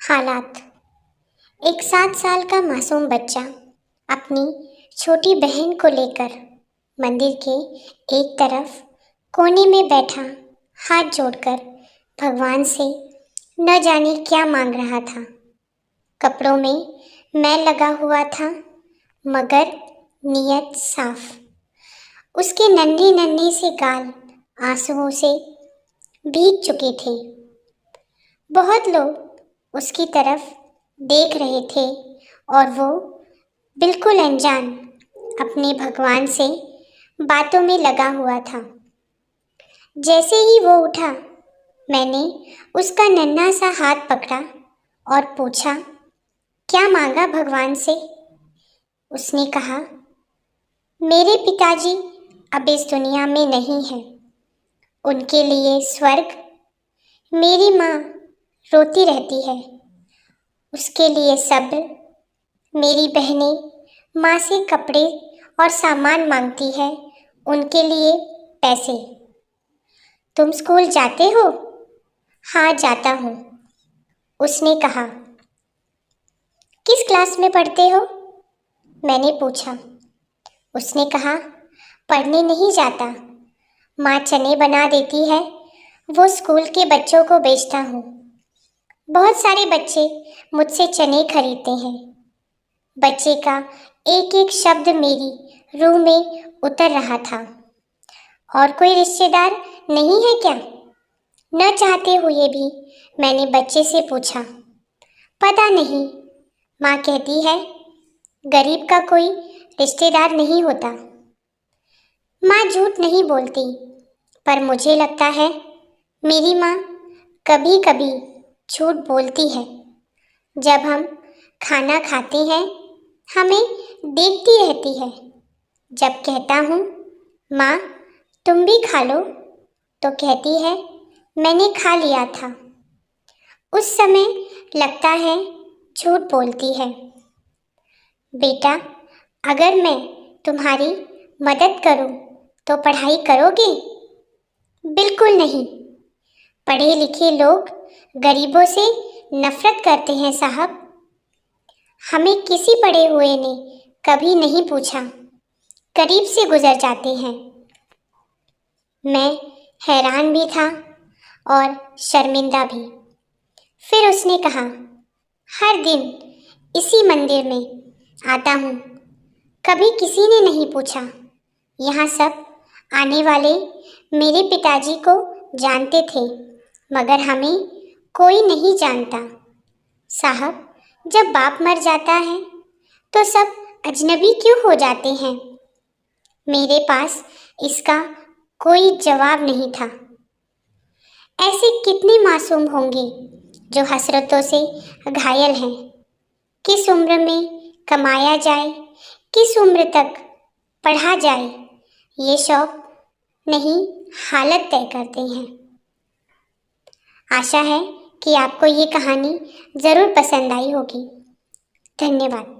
हालात। एक 7 साल का मासूम बच्चा अपनी छोटी बहन को लेकर मंदिर के एक तरफ कोने में बैठा हाथ जोड़कर भगवान से न जाने क्या मांग रहा था। कपड़ों में मैल लगा हुआ था मगर नीयत साफ। उसके नन्हे नन्हे से गाल आंसुओं से भीग चुके थे। बहुत लोग उसकी तरफ देख रहे थे और वो बिल्कुल अनजान अपने भगवान से बातों में लगा हुआ था। जैसे ही वो उठा, मैंने उसका नन्हा सा हाथ पकड़ा और पूछा, क्या मांगा भगवान से? उसने कहा, मेरे पिताजी अब इस दुनिया में नहीं हैं। उनके लिए स्वर्ग। मेरी माँ रोती रहती है, उसके लिए सब्र। मेरी बहनें माँ से कपड़े और सामान मांगती है, उनके लिए पैसे। तुम स्कूल जाते हो? हाँ, जाता हूँ। उसने कहा। किस क्लास में पढ़ते हो? मैंने पूछा। उसने कहा, पढ़ने नहीं जाता। माँ चने बना देती है, वो स्कूल के बच्चों को बेचता हूँ। बहुत सारे बच्चे मुझसे चने खरीदते हैं। बच्चे का एक एक शब्द मेरी रूह में उतर रहा था। और कोई रिश्तेदार नहीं है क्या? न चाहते हुए भी मैंने बच्चे से पूछा। पता नहीं, माँ कहती है गरीब का कोई रिश्तेदार नहीं होता। माँ झूठ नहीं बोलती, पर मुझे लगता है मेरी माँ कभी कभी झूठ बोलती है। जब हम खाना खाते हैं, हमें देखती रहती है। जब कहता हूँ, माँ तुम भी खा लो, तो कहती है मैंने खा लिया था। उस समय लगता है झूठ बोलती है। बेटा, अगर मैं तुम्हारी मदद करूँ तो पढ़ाई करोगे? बिल्कुल नहीं। पढ़े लिखे लोग गरीबों से नफरत करते हैं साहब। हमें किसी पढ़े हुए ने कभी नहीं पूछा, करीब से गुजर जाते हैं। मैं हैरान भी था और शर्मिंदा भी। फिर उसने कहा, हर दिन इसी मंदिर में आता हूँ, कभी किसी ने नहीं पूछा। यहाँ सब आने वाले मेरे पिताजी को जानते थे, मगर हमें कोई नहीं जानता। साहब, जब बाप मर जाता है तो सब अजनबी क्यों हो जाते हैं? मेरे पास इसका कोई जवाब नहीं था। ऐसे कितने मासूम होंगे जो हसरतों से घायल हैं। किस उम्र में कमाया जाए, किस उम्र तक पढ़ा जाए, ये शौक नहीं हालत तय करते हैं। आशा है कि आपको ये कहानी ज़रूर पसंद आई होगी। धन्यवाद।